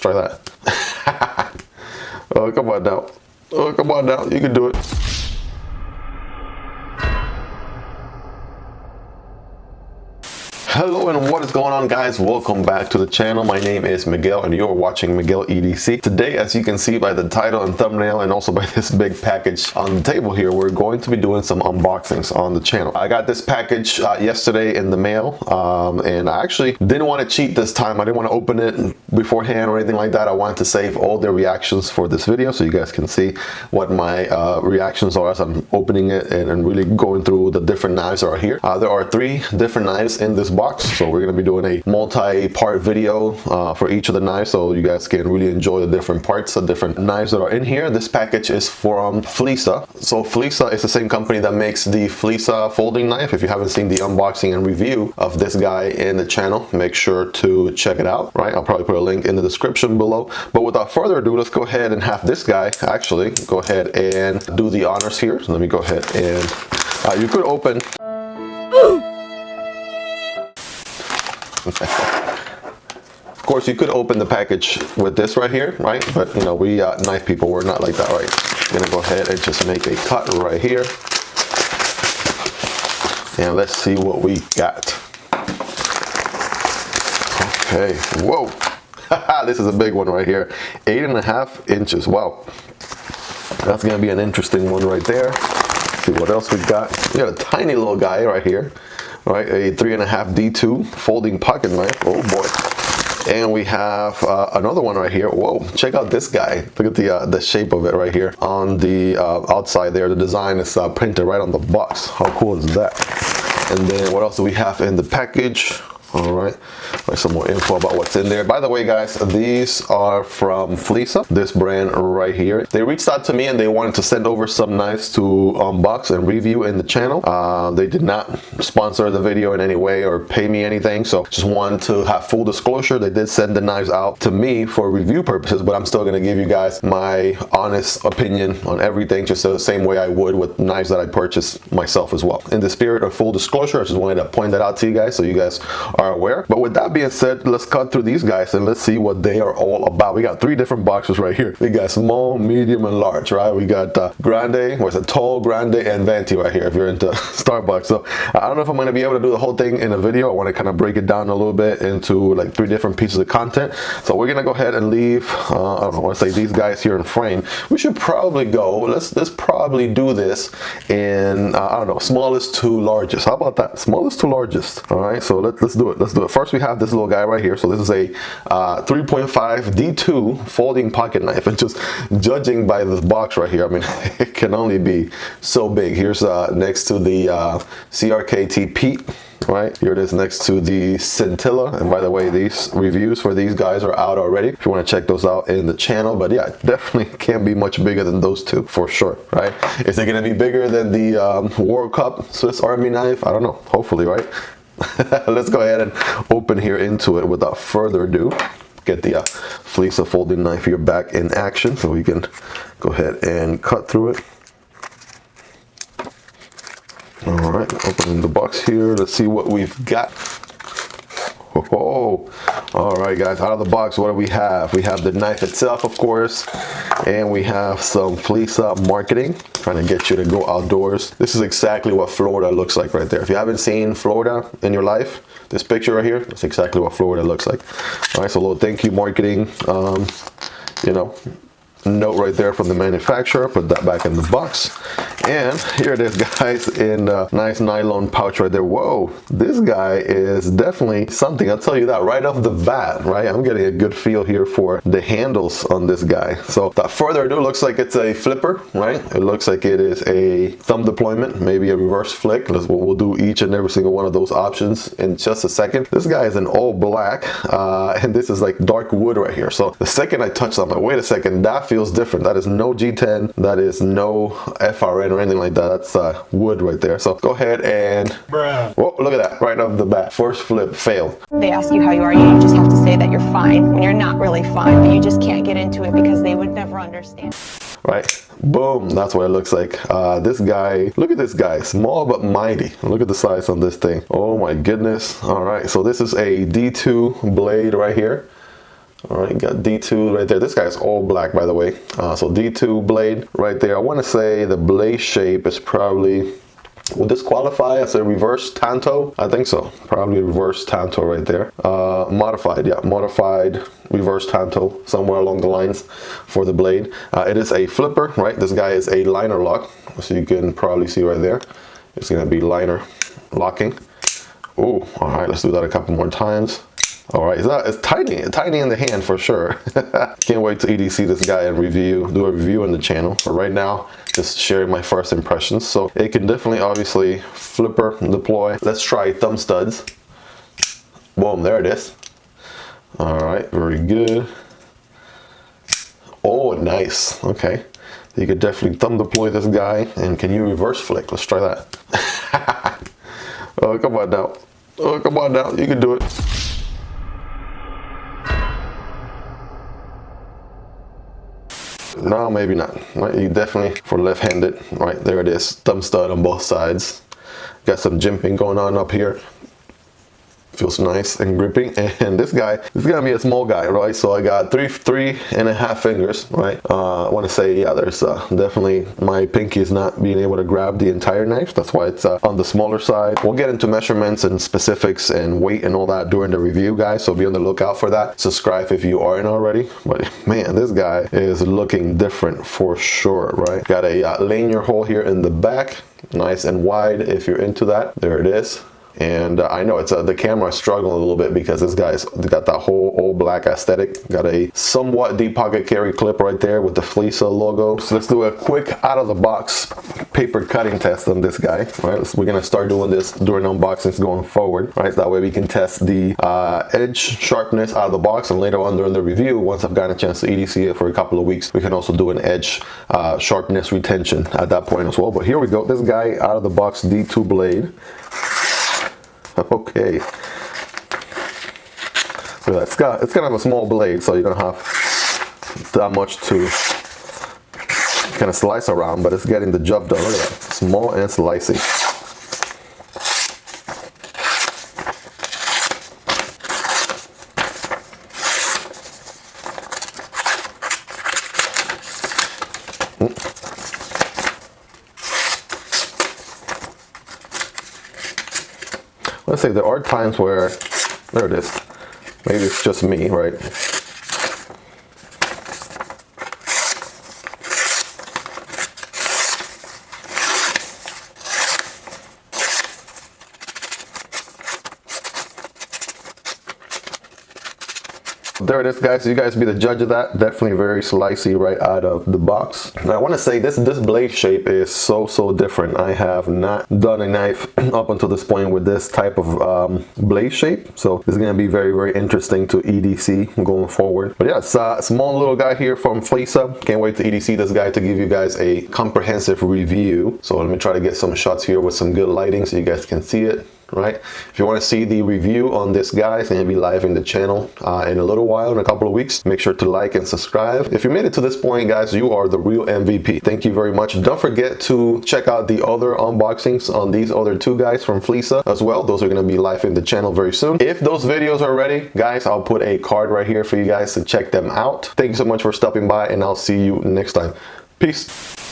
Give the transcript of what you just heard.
try that. Oh, come on now. Oh, come on now. You can do it. Hello and what is going on, guys? Welcome back to the channel. My name is Miguel and you're watching Miguel EDC. Today, as you can see by the title and thumbnail and also by this big package on the table here, we're going to be doing some unboxings on the channel. I got this package yesterday in the mail and I actually didn't want to cheat this time. I didn't want to open it beforehand or anything like that. I wanted to save all the reactions for this video so you guys can see what my reactions are as I'm opening it and really going through the different knives that are here. There are 3 different knives in this box. So we're going to be doing a multi-part video for each of the knives so you guys can really enjoy the different parts, the different knives that are in here. This package is from Flissa. So Flissa is the same company that makes the Flissa folding knife. If you haven't seen the unboxing and review of this guy in the channel, make sure to check it out, right? I'll probably put a link in the description below. But without further ado, let's go ahead and have this guy actually go ahead and do the honors here. So let me go ahead and you could open of course, you could open the package with this right here, right? But you know, we knife people, we're not like that, right? I'm gonna go ahead and just make a cut right here. And let's see what we got. Okay, whoa. This is a big one right here. 8.5 inches, wow. That's gonna be an interesting one right there. Let's see what else we got. We got a tiny little guy right here. Right, a 3.5 D2 folding pocket knife. Oh boy. And we have another one right here. Whoa, check out this guy. Look at the shape of it right here on the outside there. The design is printed right on the box. How cool is that? And then what else do we have in the package? All right, there's some more info about what's in there. By the way, guys, these are from Flissa, this brand right here. They reached out to me and they wanted to send over some knives to unbox and review in the channel. They did not sponsor the video in any way or pay me anything, so just wanted to have full disclosure. They did send the knives out to me for review purposes, but I'm still going to give you guys my honest opinion on everything, just the same way I would with knives that I purchased myself as well. In the spirit of full disclosure, I just wanted to point that out to you guys so you guys are aware. But with that being said, let's cut through these guys and let's see what they are all about. We got 3 different boxes right here. We got small, medium, and large, right? We got grande, what's it, tall, grande, and venti right here if you're into Starbucks. So I don't know if I'm going to be able to do the whole thing in a video. I want to kind of break it down a little bit into like 3 different pieces of content. So we're going to go ahead and leave, I don't know, I want to say these guys here in frame. We should probably go, let's probably do this in, I don't know, smallest to largest. How about that? Smallest to largest. All right, so let's do it. Let's do it. First, we have this little guy right here. So this is a 3.5 D2 folding pocket knife. And just judging by this box right here, I mean, it can only be so big. Here's next to the CRKT Pete. Right, here it is next to the Scintilla. And by the way, these reviews for these guys are out already if you want to check those out in the channel. But yeah, definitely can't be much bigger than those 2 for sure, right? Is it going to be bigger than the World Cup Swiss Army knife? I don't know, hopefully, right? Let's go ahead and open here into it without further ado. Get the Flissa folding knife here back in action so we can go ahead and cut through it. All right, opening the box here. Let's see what we've got. Oh, all right, guys, out of the box, what do we have? We have the knife itself, of course, and we have some Flissa marketing, trying to get you to go outdoors. This is exactly what Florida looks like right there. If you haven't seen Florida in your life, this picture right here, that's exactly what Florida looks like. All right, so a little thank you marketing, you know, note right there from the manufacturer. Put that back in the box. And here it is, guys, in a nice nylon pouch right there. Whoa, this guy is definitely something. I'll tell you that right off the bat, right? I'm getting a good feel here for the handles on this guy. So without further ado, looks like it's a flipper, right? It looks like it is a thumb deployment, maybe a reverse flick. We'll do each and every single one of those options in just a second. This guy is in all black, and this is like dark wood right here. So the second I touch that, I'm like, wait a second, that feels different. That is no G10, that is no FRN or anything like that. That's wood right there. So go ahead and whoa, look at that right off the bat. First flip failed. They ask you how you are, you just have to say that you're fine when you're not really fine, but you just can't get into it because they would never understand. Right, boom, that's what it looks like. This guy, look at this guy, small but mighty. Look at the size on this thing. Oh my goodness. All right, so this is a D2 blade right here. All right, got D2 right there. This guy's all black, by the way. So D2 blade right there. I want to say the blade shape is probably, would this qualify as a reverse tanto? I think so. Probably a reverse tanto right there. Modified, yeah, modified reverse tanto, somewhere along the lines for the blade. It is a flipper, right? This guy is a liner lock, so you can probably see right there. It's gonna be liner locking. Oh, all right, let's do that a couple more times. All right, it's tiny in the hand for sure. Can't wait to EDC this guy and do a review on the channel. But right now, just sharing my first impressions. So it can definitely, obviously, flipper deploy. Let's try thumb studs. Boom, there it is. All right, very good. Oh, nice. Okay, you could definitely thumb deploy this guy. And can you reverse flick? Let's try that. Oh, come on now. Oh, come on now. You can do it. No, maybe not. Right? You definitely, for left-handed, right, there it is. Thumb stud on both sides. Got some jimping going on up here. Feels nice and gripping. And this guy is gonna be a small guy, right? So I got 3.5 fingers, right? I want to say, yeah, there's definitely, my pinky is not being able to grab the entire knife. That's why it's on the smaller side. We'll get into measurements and specifics and weight and all that during the review, guys. So be on the lookout for that. Subscribe if you aren't already. But man, this guy is looking different for sure, right? Got a lanyard hole here in the back, nice and wide if you're into that. There it is. And I know it's the camera is struggling a little bit because this guy's got that whole all black aesthetic. Got a somewhat deep pocket carry clip right there with the Flissa logo. So let's do a quick out of the box paper cutting test on this guy. Right, so we're gonna start doing this during unboxings going forward. Right, that way we can test the edge sharpness out of the box, and later on during the review, once I've gotten a chance to EDC it for a couple of weeks, we can also do an edge sharpness retention at that point as well. But here we go. This guy out of the box D2 blade. Okay, so it's kind of a small blade, so you don't have that much to kind of slice around, but it's getting the job done. Look at that, small and slicey. Let's say there are times where, there it is, maybe it's just me, right? There it is, guys. So you guys be the judge of that. Definitely very slicey right out of the box. Now I want to say this blade shape is so different. I have not done a knife up until this point with this type of blade shape. So this is going to be very interesting to EDC going forward. But yeah, it's a small little guy here from Flissa. Can't wait to EDC this guy to give you guys a comprehensive review. So let me try to get some shots here with some good lighting so you guys can see it. Right, if you want to see the review on this guy, it's going to be live in the channel in a little while, in a couple of weeks. Make sure to like and subscribe. If you made it to this point, guys, you are the real MVP. Thank you very much. Don't forget to check out the other unboxings on these other two guys from Flissa as well. Those are going to be live in the channel very soon. If those videos are ready, guys, I'll put a card right here for you guys to check them out. Thank you so much for stopping by, and I'll see you next time. Peace.